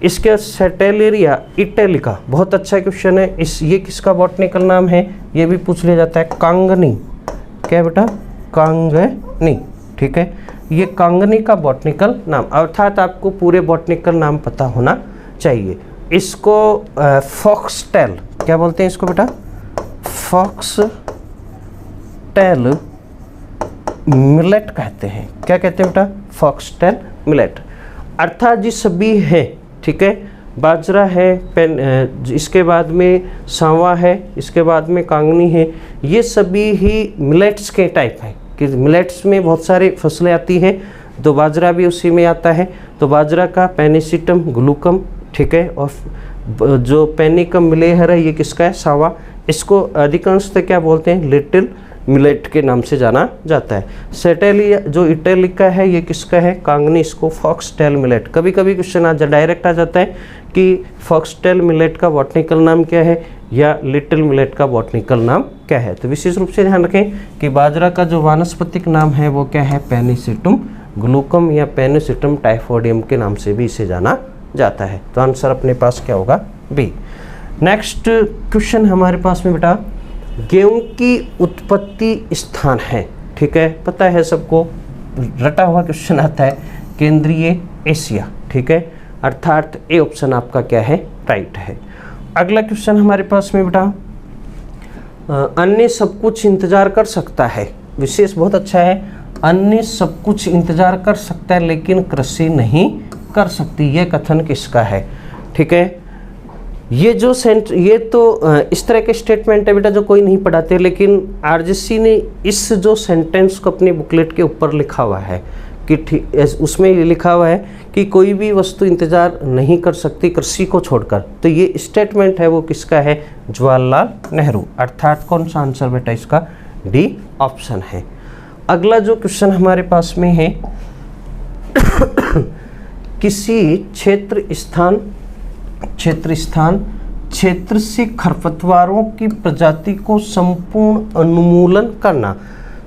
इसके सेटेलेरिया इटैलिका, बहुत अच्छा क्वेश्चन है, ये किसका बॉटनिकल नाम है, ये भी पूछ लिया जाता है, कांगनी, क्या बेटा, कांगनी, ठीक है, ये कांगनी का बॉटनिकल नाम, अर्थात आपको पूरे बॉटनिकल नाम पता होना चाहिए। इसको फॉक्सटेल क्या बोलते हैं इसको बेटा, फॉक्सटेल मिलेट कहते हैं। क्या कहते हैं बेटा, फॉक्सटेल मिलेट। अर्थात जी सभी है, ठीक है, बाजरा है, इसके बाद में सांवा है, इसके बाद में कांगनी है, ये सभी ही मिलेट्स के टाइप हैं कि मिलेट्स में बहुत सारे फसलें आती हैं, तो बाजरा भी उसी में आता है। तो बाजरा का पेनिसिटम ग्लूकम, ठीक है, और जो पेनिकम मिलेहर है ये किसका है, सांवा। इसको अधिकांशतः क्या बोलते हैं, लिटिल मिलेट के नाम से जाना जाता है। सेटेलिया जो इटैलिका है ये किसका है, कांगनी, इसको फॉक्सटेल मिलेट। कभी कभी क्वेश्चन डायरेक्ट आ जाता है कि फॉक्सटेल मिलेट का बॉटनिकल नाम क्या है या लिटिल मिलेट का बॉटनिकल नाम क्या है। तो विशेष रूप से ध्यान रखें कि बाजरा का जो वानस्पतिक नाम है वो क्या है, पेनिसिटम ग्लूकम या पेनिसिटम टाइफोडियम के नाम से भी इसे जाना जाता है। तो आंसर अपने पास क्या होगा, बी। नेक्स्ट क्वेश्चन हमारे पास में बेटा, गेहूं की उत्पत्ति स्थान है, ठीक है, पता है सबको, रटा हुआ क्वेश्चन आता है, केंद्रीय एशिया, ठीक है, अर्थात ए ऑप्शन आपका क्या है, राइट है। अगला क्वेश्चन हमारे पास में बेटा, अन्य सब कुछ इंतजार कर सकता है, विशेष बहुत अच्छा है, अन्य सब कुछ इंतजार कर सकता है लेकिन कृषि नहीं कर सकती, ये कथन किसका है, ठीक है। ये जो ये तो इस तरह के स्टेटमेंट है बेटा जो कोई नहीं पढ़ाते, लेकिन आरजीसी ने इस जो सेंटेंस को अपनी बुकलेट के ऊपर लिखा हुआ है कि उसमें ये लिखा हुआ है कि कोई भी वस्तु इंतजार नहीं कर सकती कृषि को छोड़कर। तो ये स्टेटमेंट है वो किसका है, जवाहरलाल नेहरू। अर्थात कौन सा आंसर बेटा इसका, डी ऑप्शन है। अगला जो क्वेश्चन हमारे पास में है, किसी क्षेत्र से खरपतवारों की प्रजाति को संपूर्ण उन्मूलन करना।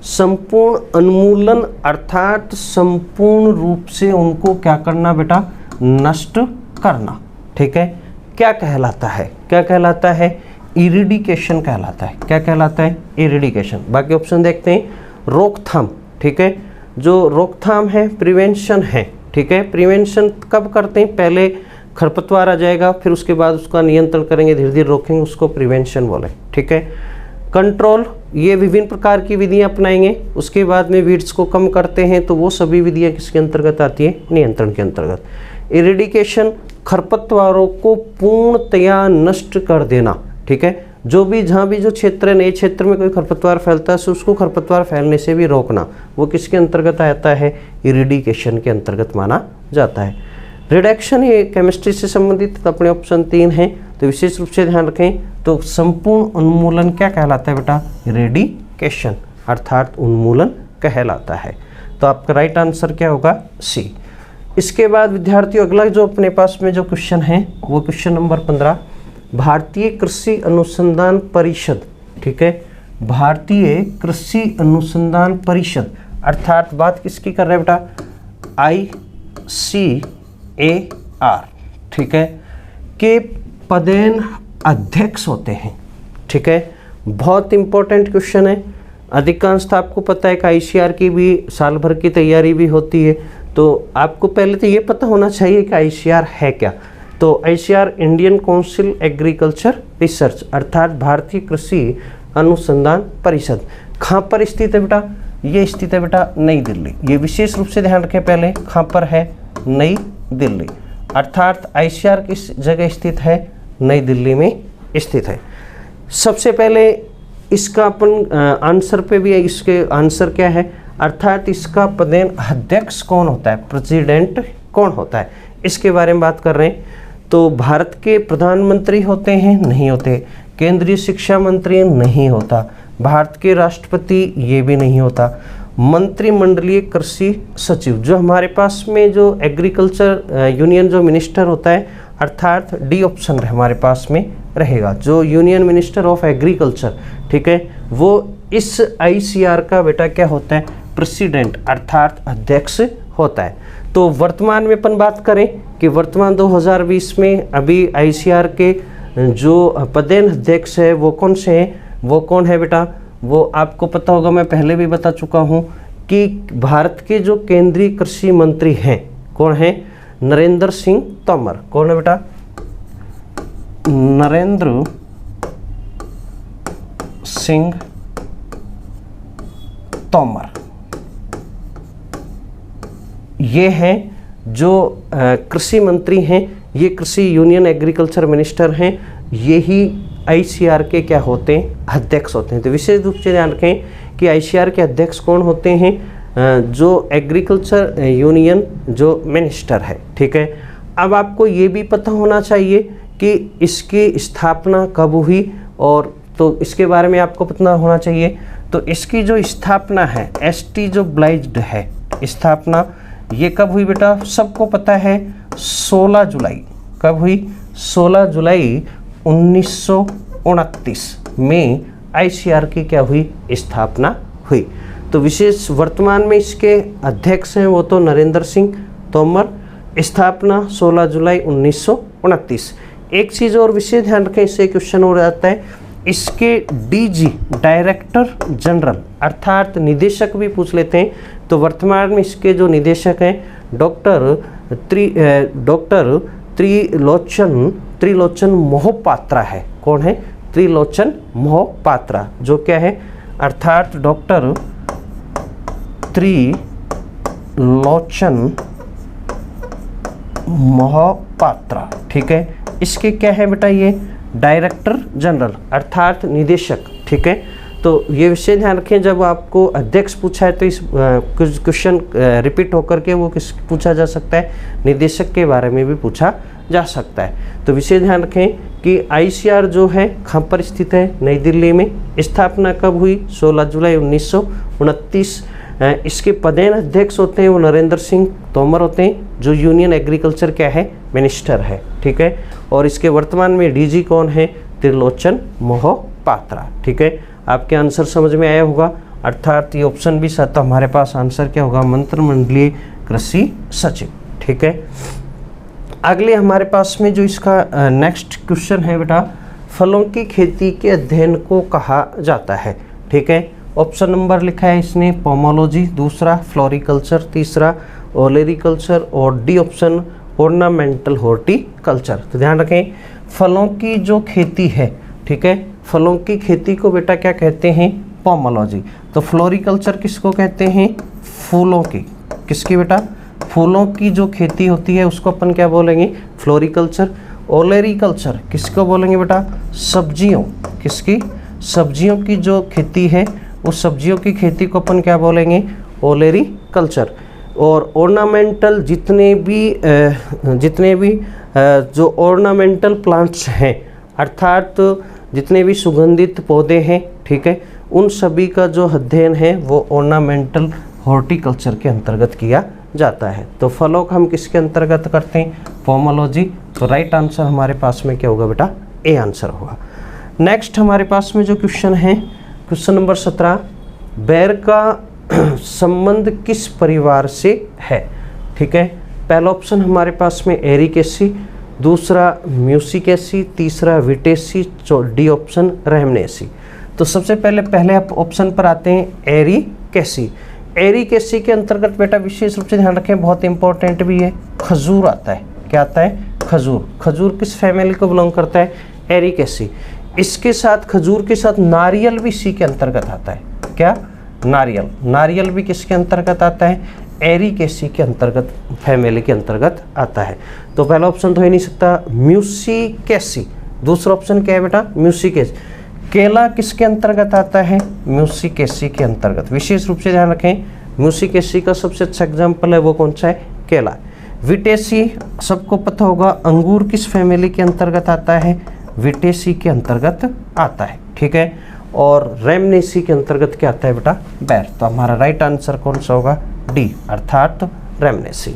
संपूर्ण उन्मूलन अर्थात संपूर्ण रूप से उनको क्या करना बेटा, नष्ट करना, ठीक है। क्या कहलाता है, क्या कहलाता है, इरिडिकेशन कहलाता है। क्या कहलाता है, इरिडिकेशन। बाकी ऑप्शन देखते हैं, रोकथाम, ठीक है, जो रोकथाम है प्रिवेंशन है, ठीक है। प्रिवेंशन कब करते हैं, पहले खरपतवार आ जाएगा फिर उसके बाद उसका नियंत्रण करेंगे, धीरे धीरे रोकेंगे, उसको प्रिवेंशन बोले, ठीक है। कंट्रोल, ये विभिन्न प्रकार की विधियां अपनाएंगे, उसके बाद में वीड्स को कम करते हैं, तो वो सभी विधियां किसके अंतर्गत आती है, नियंत्रण के अंतर्गत। इरिडिकेशन, खरपतवारों को पूर्णतया नष्ट कर देना, ठीक है। जो भी जहाँ भी जो क्षेत्र है, नए क्षेत्र में कोई खरपतवार फैलता है तो उसको खरपतवार फैलने से भी रोकना, वो किसके अंतर्गत आता है, इरिडिकेशन के अंतर्गत माना जाता है। रिडक्शन ये केमिस्ट्री से संबंधित, तो अपने ऑप्शन 3 है, तो विशेष रूप से ध्यान रखें। तो संपूर्ण उन्मूलन क्या कहलाता है बेटा, इरिडिकेशन, अर्थात उन्मूलन कहलाता है। तो आपका राइट आंसर क्या होगा, सी। इसके बाद विद्यार्थियों अगला जो अपने पास में जो क्वेश्चन है वो क्वेश्चन नंबर 15, भारतीय कृषि अनुसंधान परिषद, ठीक है, भारतीय कृषि अनुसंधान परिषद, अर्थात बात किसकी कर रहे हैं बेटा, ICAR, ठीक है, के पदेन अध्यक्ष होते हैं, ठीक है। बहुत इंपॉर्टेंट क्वेश्चन है, अधिकांशतः आपको पता है कि ICAR की भी साल भर की तैयारी भी होती है, तो आपको पहले तो ये पता होना चाहिए कि ICAR है क्या। तो ICAR Indian council agriculture research, अर्थात भारतीय कृषि अनुसंधान परिषद, कहाँ पर स्थित है बेटा, ये स्थित है बेटा नई दिल्ली। ये विशेष रूप से ध्यान रखें, पहले कहाँ पर है, नई दिल्ली, अर्थात ICAR किस जगह स्थित है, नई दिल्ली में स्थित है। सबसे पहले इसका अपन आंसर पे भी है, इसके आंसर क्या है, अर्थात इसका पदेन अध्यक्ष कौन होता है, प्रेसिडेंट कौन होता है, इसके बारे में बात कर रहे हैं। तो भारत के प्रधानमंत्री होते हैं, नहीं होते, केंद्रीय शिक्षा मंत्री नहीं होता, भारत के राष्ट्रपति ये भी नहीं होता, मंत्रिमंडलीय कृषि सचिव, जो हमारे पास में जो एग्रीकल्चर यूनियन जो मिनिस्टर होता है, अर्थात डी ऑप्शन हमारे पास में रहेगा, जो यूनियन मिनिस्टर ऑफ एग्रीकल्चर, ठीक है, वो इस ICAR का बेटा क्या होता है, प्रेसिडेंट, अर्थात अध्यक्ष होता है। तो वर्तमान में अपन बात करें कि वर्तमान 2020 में अभी ICAR के जो पदेन अध्यक्ष है वो कौन से हैं, वो कौन है बेटा, वो आपको पता होगा, मैं पहले भी बता चुका हूँ कि भारत के जो केंद्रीय कृषि मंत्री हैं कौन है, नरेंद्र सिंह तोमर। कौन है बेटा, नरेंद्र सिंह तोमर, ये हैं जो कृषि मंत्री हैं, ये कृषि यूनियन एग्रीकल्चर मिनिस्टर हैं, यही आईसीआर के क्या होते हैं, अध्यक्ष होते हैं। तो विशेष रूप से ध्यान रखें कि आईसीआर के अध्यक्ष कौन होते हैं, जो एग्रीकल्चर यूनियन जो मिनिस्टर है, ठीक है। अब आपको ये भी पता होना चाहिए कि इसकी स्थापना कब हुई, और तो इसके बारे में आपको पता होना चाहिए। तो इसकी जो स्थापना है, एसटी जो ब्लाइज्ड है स्थापना, ये कब हुई बेटा, सबको पता है 16 जुलाई। कब हुई, 16 जुलाई 1929 में आईसीआर की क्या हुई, स्थापना हुई। तो विशेष वर्तमान में इसके अध्यक्ष हैं वो तो नरेंद्र सिंह तोमर, स्थापना 16 जुलाई 1929। एक चीज़ और विशेष ध्यान रखें, इससे क्वेश्चन हो जाता है, इसके डीजी डायरेक्टर जनरल अर्थात निदेशक भी पूछ लेते हैं। तो वर्तमान में इसके जो निदेशक हैं डॉक्टर त्रिलोचन मोहपात्रा है। कौन है, त्रिलोचन मोहपात्रा, जो क्या है अर्थात डॉक्टर त्रिलोचन मोहपात्रा, ठीक है। इसके क्या है बेटा, ये डायरेक्टर जनरल अर्थात निदेशक, ठीक है। तो ये विषय ध्यान रखें, जब आपको अध्यक्ष पूछा है तो इस क्वेश्चन रिपीट होकर के वो किस पूछा जा सकता है, निदेशक के बारे में भी पूछा जा सकता है। तो विषय ध्यान रखें कि आईसीआर जो है कहाँ पर स्थित है, नई दिल्ली में। स्थापना कब हुई, 16 जुलाई 1929। इसके पदेन अध्यक्ष होते हैं वो नरेंद्र सिंह तोमर होते हैं, जो यूनियन एग्रीकल्चर क्या है, मिनिस्टर है, ठीक है। और इसके वर्तमान में डीजी कौन है, त्रिलोचन मोहपात्रा, ठीक है। आपके आंसर समझ में आया होगा, अर्थात ये ऑप्शन भी साथ, तो हमारे पास आंसर क्या होगा, मंत्रिमंडलीय कृषि सचिव, ठीक है। अगले हमारे पास में जो इसका नेक्स्ट क्वेश्चन है बेटा, फलों की खेती के अध्ययन को कहा जाता है, ठीक है। ऑप्शन नंबर लिखा है इसने पोमोलॉजी, दूसरा फ्लोरिकल्चर, तीसरा ओलेरिकल्चर, और डी ऑप्शन ऑर्नामेंटल हॉर्टिकल्चर। तो ध्यान रखें, फलों की जो खेती है, ठीक है, फलों की खेती को बेटा क्या कहते हैं, पोमोलॉजी। तो फ्लोरिकल्चर किसको कहते हैं, फूलों की, किसकी बेटा, फूलों की जो खेती होती है उसको अपन क्या बोलेंगे, फ्लोरिकल्चर। ओलेरिकल्चर किसको बोलेंगे बेटा, सब्जियों, किसकी, सब्जियों की जो खेती है उस सब्जियों की खेती को अपन क्या बोलेंगे, ओलेरिकल्चर। और ऑर्नामेंटल जितने भी जो ऑर्नामेंटल प्लांट्स हैं, अर्थात जितने भी सुगंधित पौधे हैं, ठीक है, उन सभी का जो अध्ययन है वो ऑर्नामेंटल हॉर्टिकल्चर के अंतर्गत किया जाता है। तो फलों का हम किसके अंतर्गत करते हैं, पोमोलॉजी। तो राइट आंसर हमारे पास में क्या होगा बेटा, ए आंसर होगा। नेक्स्ट हमारे पास में जो क्वेश्चन है, क्वेश्चन नंबर 17, बेर का संबंध किस परिवार से है, ठीक है। पहला ऑप्शन हमारे पास में एरिकेसी, दूसरा म्यूसिकेसी, तीसरा विटेसी, डी ऑप्शन रेमनेसी। तो सबसे पहले ऑप्शन पर आते हैं एरिकेसी। एरिकेसी के अंतर्गत बेटा विशेष रूप से ध्यान रखें, बहुत इंपॉर्टेंट भी है, खजूर आता है। क्या आता है, खजूर। खजूर किस फैमिली को बिलोंग करता है, एरिकेसी। इसके साथ खजूर के साथ नारियल भी इसी के अंतर्गत आता है। क्या, नारियल। नारियल भी किसके अंतर्गत आता है, एरिकेसी के अंतर्गत, फैमिली के अंतर्गत आता है। तो पहला ऑप्शन तो हो नहीं सकता, म्यूसिकेसी। दूसरा ऑप्शन क्या है बेटा, म्यूसिकेसी। केला किसके अंतर्गत आता है, म्यूसिकेसी के अंतर्गत। विशेष रूप से ध्यान रखें, म्यूसिकेसी का सबसे अच्छा एग्जाम्पल है वो कौन सा है, केला। विटेसी सबको पता होगा, अंगूर किस फैमिली के अंतर्गत आता है, विटेसी के अंतर्गत आता है, ठीक है। और रेमनेसी के अंतर्गत क्या आता है बेटा, बैर। तो हमारा राइट आंसर कौन सा होगा, डी अर्थात रेमनेसी।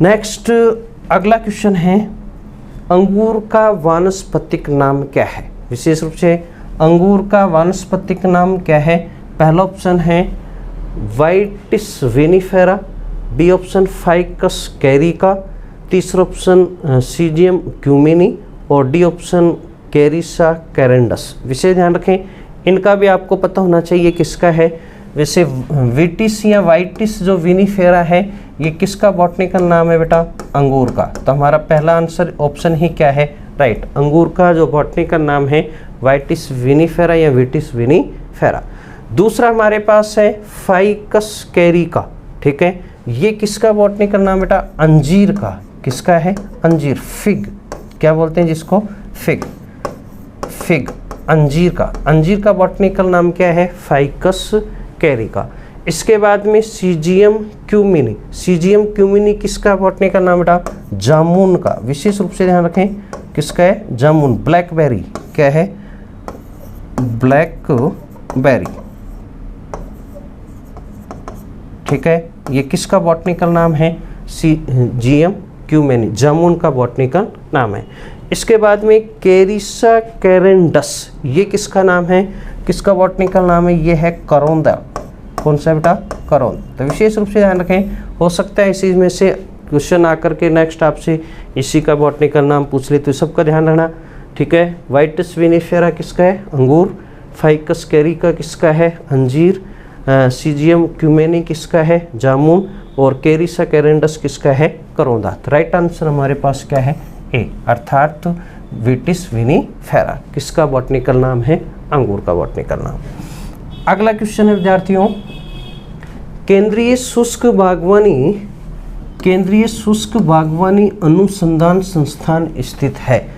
नेक्स्ट अगला क्वेश्चन है, अंगूर का वानस्पतिक नाम क्या है। विशेष रूप से अंगूर का वानस्पतिक नाम क्या है। पहला ऑप्शन है vitis vinifera, D option ficus carica, तीसरा ऑप्शन सीजियम क्यूमिनी, और डी ऑप्शन कैरिसा कैरेंडस। विशेष ध्यान रखें, इनका भी आपको पता होना चाहिए किसका है। वैसे विटिस या वाइटिस जो विनिफेरा है ये किसका बॉटनिकल नाम है बेटा, अंगूर का। तो हमारा पहला आंसर ऑप्शन ही क्या है, राइट, अंगूर का जो बॉटनिकल नाम है वाइटिस विनिफेरा या विटिस विनिफेरा। दूसरा हमारे पास है फाइकस कैरिका, ठीक है, ये किसका बॉटनिकल नाम बेटा? अंजीर का। किसका है? अंजीर, फिग, क्या बोलते हैं जिसको? फिग, फिग, अंजीर का बॉटनिकल नाम क्या है? Ficus Carica. इसके बाद में सीजियम क्यूमिनी, सीजियम क्यूमिनी किसका बॉटनिकल नाम बेटा? जामुन का। विशेष रूप से ध्यान रखें, किसका है? जामुन। ब्लैकबेरी, क्या है? ब्लैकबेरी, ठीक है, ये किसका बॉटनिकल नाम है? सीजियम क्यूमिनी, जामुन का बॉटनिकल नाम है। इसके बाद में कैरिसा कैरेंडस, ये किसका नाम है? किसका बॉटनिकल नाम है? ये है करोंदा। कौन सा बेटा? करोंद। तो विशेष रूप से ध्यान रखें, हो सकता है इसी में से क्वेश्चन आकर के नेक्स्ट आपसे इसी का बॉटनिकल नाम पूछ ले, तो सबका ध्यान रखना, ठीक है। वाइटिस विनिफेरा किसका है? अंगूर। फाइकस कैरिका किसका है? अंजीर। सीजियम क्यूमेनी किसका है? जामुन। और कैरिसा कैरेंडस किसका है? करोंदा। तो राइट आंसर हमारे पास क्या है? ए, अर्थात विटिस विनिफेरा किसका बॉटनिकल नाम है? अंगूर का बॉटनिकल नाम। अगला क्वेश्चन है विद्यार्थियों, केंद्रीय शुष्क बागवानी अनुसंधान संस्थान स्थित है,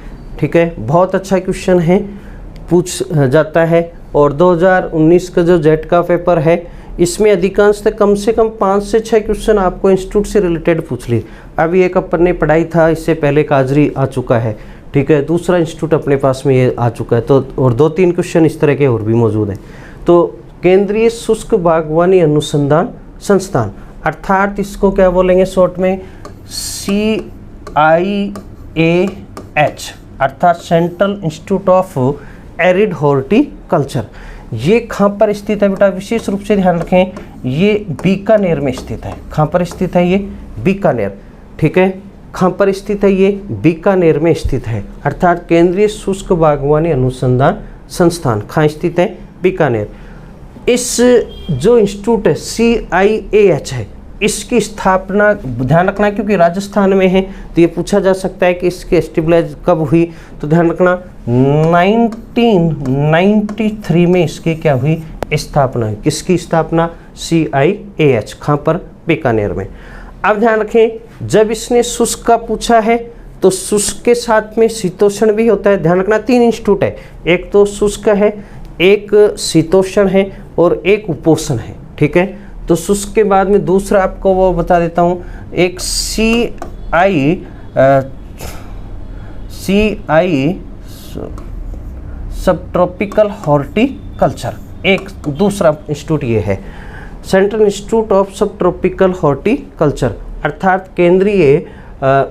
ठीक है। बहुत अच्छा क्वेश्चन है, पूछ जाता है। और 2019 का जो जेट का पेपर है, इसमें अधिकांशतः कम से कम 5 से 6 क्वेश्चन आपको इंस्टीट्यूट से रिलेटेड पूछ ली। अभी एक अपन ने पढ़ाई था, इससे पहले काजरी आ चुका है, ठीक है। दूसरा इंस्टीट्यूट अपने पास में ये आ चुका है, तो और 2-3 क्वेश्चन इस तरह के और भी मौजूद हैं। तो केंद्रीय शुष्क बागवानी अनुसंधान संस्थान, अर्थात इसको क्या बोलेंगे शॉर्ट में? CIAH, अर्थात central institute of arid horticulture. ये कहाँ पर स्थित है बेटा? विशेष रूप से ध्यान रखें, ये बीकानेर में स्थित है। कहाँ पर स्थित है? ये बीकानेर, ठीक है। कहाँ पर स्थित है? ये बीकानेर में स्थित है। अर्थात केंद्रीय शुष्क बागवानी अनुसंधान संस्थान कहाँ स्थित है? बीकानेर। इस जो इंस्टीट्यूट है CIAH है, इसकी स्थापना ध्यान रखना, क्योंकि राजस्थान में है तो ये पूछा जा सकता है कि इसकी एस्टेब्लिश कब हुई। तो ध्यान रखना 1993 में इसकी क्या हुई? स्थापना। किसकी स्थापना? CIAH। कहाँ पर? बीकानेर में। अब ध्यान रखें, जब इसने शुष्क का पूछा है तो शुष्क के साथ में शीतोष्ण भी होता है। ध्यान रखना 3 इंस्टीट्यूट है, एक तो शुष्क है, एक शीतोष्ण है और एक उपोष्ण है, ठीक है। तो शुष्क के बाद में दूसरा आपको वो बता देता हूँ, एक CI सब ट्रॉपिकल हॉर्टिकल्चर, एक दूसरा इंस्टीट्यूट ये है सेंट्रल इंस्टीट्यूट ऑफ सब ट्रॉपिकल हॉर्टिकल्चर, अर्थात केंद्रीय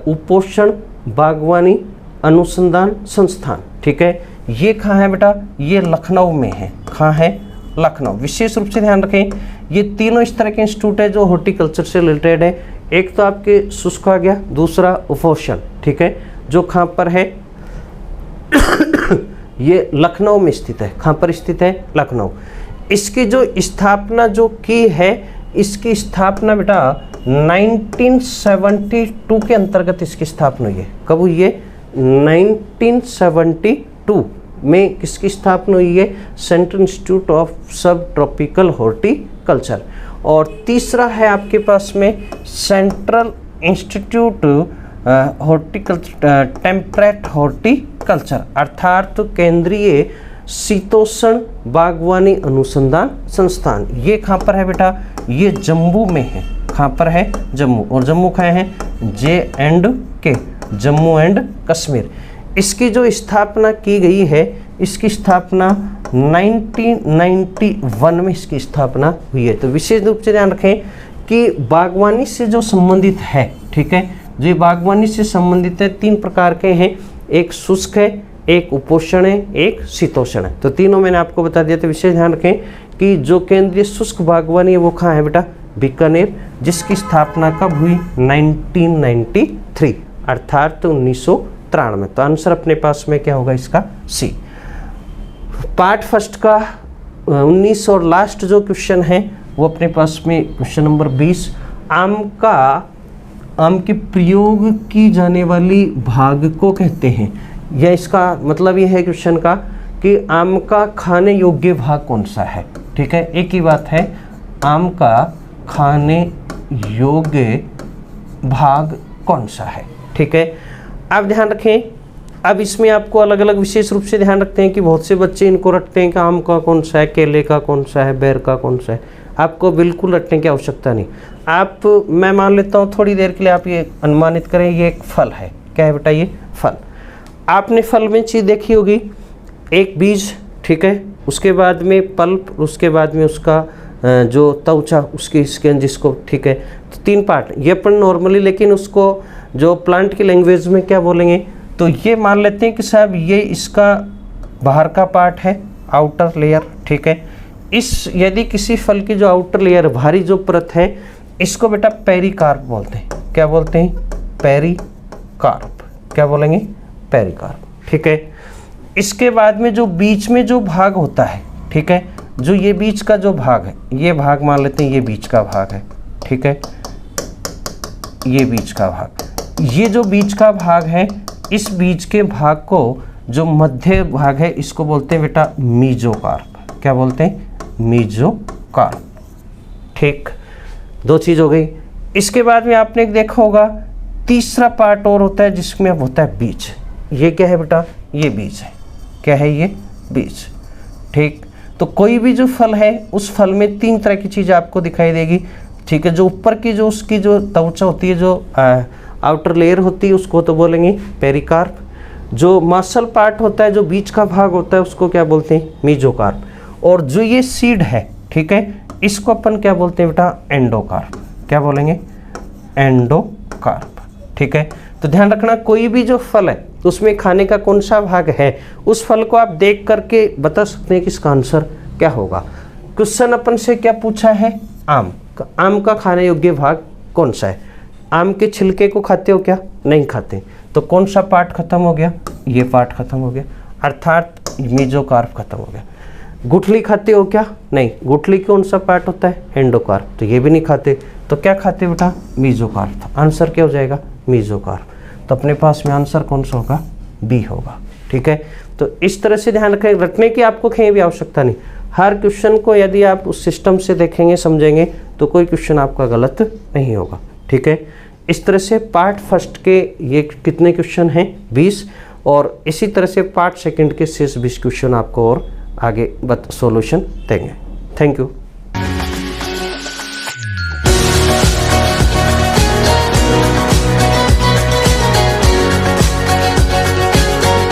उपोष्ण बागवानी अनुसंधान संस्थान, ठीक है। ये कहाँ है बेटा? ये लखनऊ में है। कहाँ है? लखनऊ। विशेष रूप से ध्यान रखें, ये तीनों इस तरह के इंस्टीट्यूट है जो हॉर्टिकल्चर से रिलेटेड है। एक तो आपके शुष्क आ गया, दूसरा उपोष्ण, ठीक है, जो कहाँ पर है? ये लखनऊ में स्थित है। कहाँ पर स्थित है? लखनऊ। इसकी जो स्थापना जो की है, इसकी स्थापना बेटा 1972 के अंतर्गत इसकी स्थापना हुई है। कब हुई है? 1972 में किसकी स्थापना हुई है? सेंट्रल इंस्टीट्यूट ऑफ सब ट्रॉपिकल हॉर्टिकल्चर। और तीसरा है आपके पास में central institute horticulture temperate horticulture, अर्थात केंद्रीय शीतोष्ण बागवानी अनुसंधान संस्थान। ये कहाँ पर है बेटा? ये जम्मू में है। कहाँ पर है? जम्मू। और जम्मू कहाँ है? J&K, Jammu and Kashmir. इसकी जो स्थापना की गई है, इसकी स्थापना 1991 में इसकी स्थापना हुई है। तो विशेष रूप से ध्यान रखें कि बागवानी से जो संबंधित है, ठीक है, जो बागवानी से संबंधित है 3 प्रकार के हैं, एक शुष्क है, एक उपोष्ण है, एक शीतोष्ण है। तो तीनों मैंने आपको बता दिया। तो विशेष ध्यान रखें कि जो केंद्रीय शुष्क बागवानी है वो कहाँ है बेटा? बीकानेर, जिसकी स्थापना कब हुई? 1993, अर्थात 1993। तो आंसर अपने पास में क्या होगा इसका? सी। पार्ट फर्स्ट का 19 और लास्ट जो क्वेश्चन है वो अपने पास में क्वेश्चन नंबर 20, आम के प्रयोग की जाने वाली भाग को कहते हैं। यह इसका मतलब ये है क्वेश्चन का कि आम का खाने योग्य भाग कौन सा है। ठीक है, एक ही बात है, आम का खाने योग्य भाग कौन सा है। ठीक है, आप ध्यान रखें, अब इसमें आपको अलग अलग विशेष रूप से ध्यान रखते हैं कि बहुत से बच्चे इनको रखते हैं कि आम का कौन सा है, केले का कौन सा है, बेर का कौन सा है। आपको बिल्कुल रखने की आवश्यकता नहीं। आप, मैं मान लेता हूँ थोड़ी देर के लिए आप ये अनुमानित करें, ये एक फल है। क्या है बेटा? ये फल। आपने फल में चीज़ देखी होगी, एक बीज, ठीक है, उसके बाद में पल्प, उसके बाद में उसका जो त्वचा, उसकी स्किन जिसको, ठीक है, तो 3 पार्ट ये अपन नॉर्मली, लेकिन उसको जो प्लांट की लैंग्वेज में क्या बोलेंगे, तो ये मान लेते हैं कि साहब ये इसका बाहर का पार्ट है, आउटर लेयर। ठीक है, इस यदि किसी फल की जो आउटर लेयर, बाहरी जो परत है, इसको बेटा पेरिकार्प बोलते हैं। क्या बोलते हैं? पेरिकार्प। क्या बोलेंगे? पेरिकार्प। ठीक है, इसके बाद में जो बीच में जो भाग होता है, ठीक है, जो ये बीच का जो भाग है, ये भाग मान लेते हैं ये बीच का भाग है। ठीक है, ये बीच का भाग, ये जो बीच का भाग है, इस बीच के भाग को जो मध्य भाग है, इसको बोलते हैं बेटा मीजोकार्प। क्या बोलते हैं? मीजोकार्प। ठीक, 2 चीज हो गई। इसके बाद में आपने देखा होगा तीसरा पार्ट और होता है जिसमें अब होता है बीज। ये क्या है बेटा? ये बीज है। क्या है? ये बीज। ठीक, तो कोई भी जो फल है, उस फल में 3 तरह की चीज़ आपको दिखाई देगी। ठीक है, जो ऊपर की जो उसकी जो त्वचा होती है, जो आउटर लेयर होती है, उसको तो बोलेंगे पेरिकार्प। जो मासल पार्ट होता है, जो बीच का भाग होता है, उसको क्या बोलते हैं? मीजोकार्प। और जो ये सीड है, ठीक है, इसको अपन क्या बोलते हैं बेटा? एंडोकार्प। क्या बोलेंगे? एंडोकार्प। ठीक है, तो ध्यान रखना, कोई भी जो फल है तो उसमें खाने का कौन सा भाग है, उस फल को आप देख करके बता सकते हैं कि इसका आंसर क्या होगा। क्वेश्चन अपन से क्या पूछा है? आम। आम का खाने योग्य भाग कौन सा है? आम के छिलके को खाते हो क्या? नहीं खाते। तो कौन सा पार्ट खत्म हो गया? ये पार्ट खत्म हो गया, अर्थात मीजोकार्प खत्म हो गया। गुठली खाते हो क्या? नहीं। गुठली कौन सा पार्ट होता है? एंडोकार्प। तो ये भी नहीं खाते, तो क्या खाते बेटा? मीजोकार्प। आंसर क्या हो जाएगा? मीजोकार्प। तो अपने पास में आंसर कौन सा होगा? बी होगा। ठीक है, तो इस तरह से ध्यान रखें, रटने की आपको कहीं भी आवश्यकता नहीं। हर क्वेश्चन को यदि आप उस सिस्टम से देखेंगे, समझेंगे, तो कोई क्वेश्चन आपका गलत नहीं होगा। ठीक है, इस तरह से पार्ट फर्स्ट के ये कितने क्वेश्चन हैं? 20, और इसी तरह से पार्ट सेकंड के शेष 20 क्वेश्चन आपको और आगे सॉल्यूशन देंगे। Thank you.